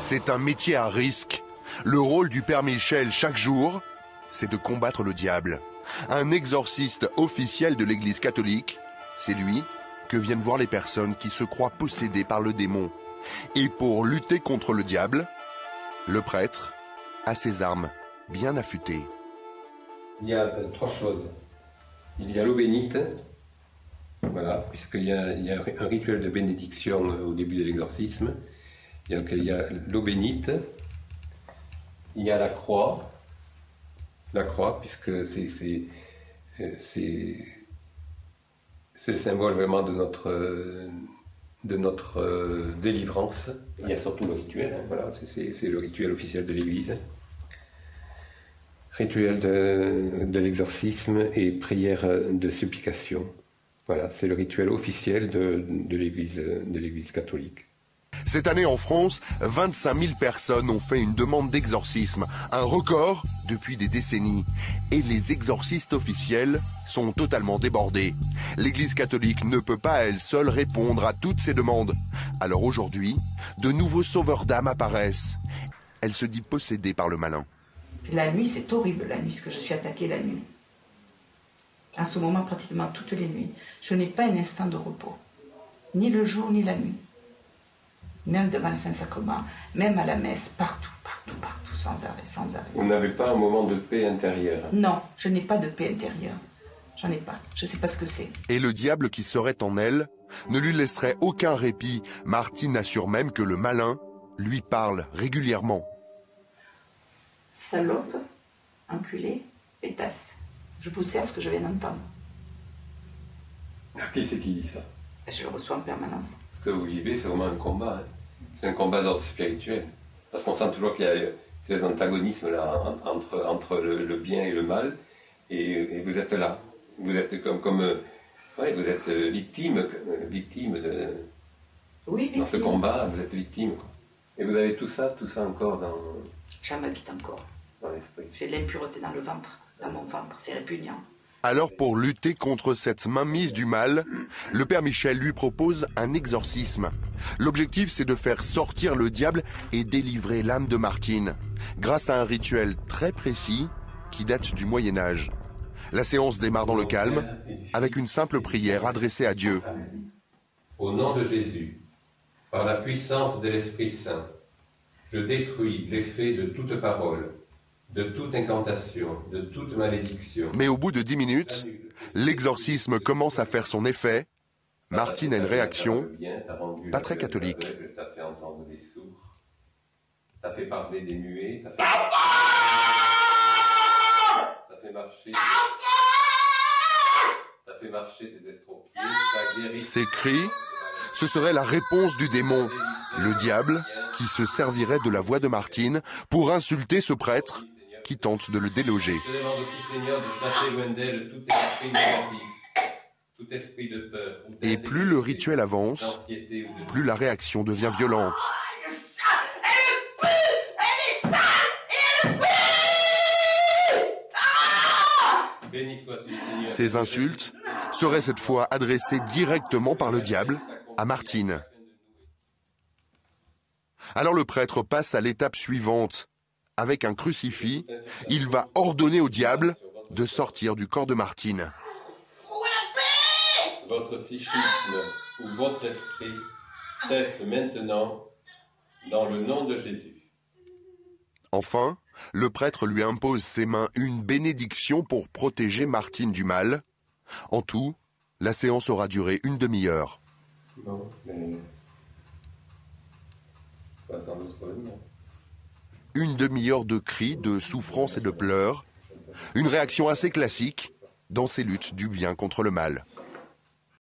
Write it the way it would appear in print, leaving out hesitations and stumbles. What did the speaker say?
C'est un métier à risque. Le rôle du Père Michel chaque jour, c'est de combattre le diable. Un exorciste officiel de l'Église catholique, c'est lui que viennent voir les personnes qui se croient possédées par le démon. Et pour lutter contre le diable, le prêtre a ses armes bien affûtées. Il y a trois choses. Il y a l'eau bénite, voilà, puisqu'il y a un rituel de bénédiction au début de l'exorcisme. Donc il y a l'eau bénite, il y a la croix, puisque c'est le symbole vraiment de notre délivrance. Il y a surtout le rituel, hein, voilà, c'est le rituel officiel de l'Église. Rituel de l'exorcisme et prière de supplication. Voilà, c'est le rituel officiel de l'Église catholique. Cette année en France, 25 000 personnes ont fait une demande d'exorcisme, un record depuis des décennies. Et les exorcistes officiels sont totalement débordés. L'Église catholique ne peut pas à elle seule répondre à toutes ces demandes. Alors aujourd'hui, de nouveaux sauveurs d'âmes apparaissent. Elle se dit possédée par le malin. La nuit, c'est horrible, la nuit, ce que je suis attaquée la nuit. En ce moment, pratiquement toutes les nuits. Je n'ai pas un instant de repos. Ni le jour, ni la nuit. Même devant le Saint-Sacrement, même à la messe, partout, sans arrêt, sans arrêt. Vous n'avez pas un moment de paix intérieure? Non, je n'ai pas de paix intérieure. J'en ai pas. Je ne sais pas ce que c'est. Et le diable qui serait en elle ne lui laisserait aucun répit. Martine assure même que le malin lui parle régulièrement. Salope, enculé, pétasse. Je poussais à ce que je viens d'entendre. Qui c'est qui dit ça? Je le reçois en permanence. Ce que vous vivez, c'est vraiment un combat. Hein. C'est un combat d'ordre spirituel. Parce qu'on sent toujours qu'il y a des antagonismes là, entre le bien et le mal. Et vous êtes là. Vous êtes vous êtes victime de... Oui, victime. Dans ce combat, vous êtes victime. Quoi. Et vous avez tout ça encore dans... Ça m'habite encore. Dans l'esprit. J'ai de l'impureté dans le ventre, dans mon ventre. C'est répugnant. Alors pour lutter contre cette mainmise du mal, le Père Michel lui propose un exorcisme. L'objectif, c'est de faire sortir le diable et délivrer l'âme de Martine, grâce à un rituel très précis qui date du Moyen-Âge. La séance démarre dans le calme, avec une simple prière adressée à Dieu. Au nom de Jésus, par la puissance de l'Esprit Saint, je détruis l'effet de toute parole, de toute incantation, de toute malédiction. Mais au bout de 10 minutes, l'exorcisme commence à faire son effet. Martine a une réaction pas très catholique. T'as fait entendre des sourds, t'as fait parler des muets, t'as fait marcher des estropiés, t'as guéri... Ces cris, ce serait la réponse du démon, le diable, qui se servirait de la voix de Martine pour insulter ce prêtre qui tente de le déloger. Je te demande aussi, Seigneur, de chasser loin d'elle tout esprit négatif, tout esprit de peur. Et plus le rituel avance, plus la réaction devient violente. Ces insultes seraient cette fois adressées directement par le diable à Martine. Alors le prêtre passe à l'étape suivante. Avec un crucifix, il va ordonner au diable de sortir du corps de Martine. Votre psychisme ou votre esprit cesse maintenant dans le nom de Jésus. Enfin, le prêtre lui impose ses mains une bénédiction pour protéger Martine du mal. En tout, la séance aura duré une demi-heure. Bon, mais... ça sans doute revenir. Une demi-heure de cris, de souffrance et de pleurs. Une réaction assez classique dans ces luttes du bien contre le mal.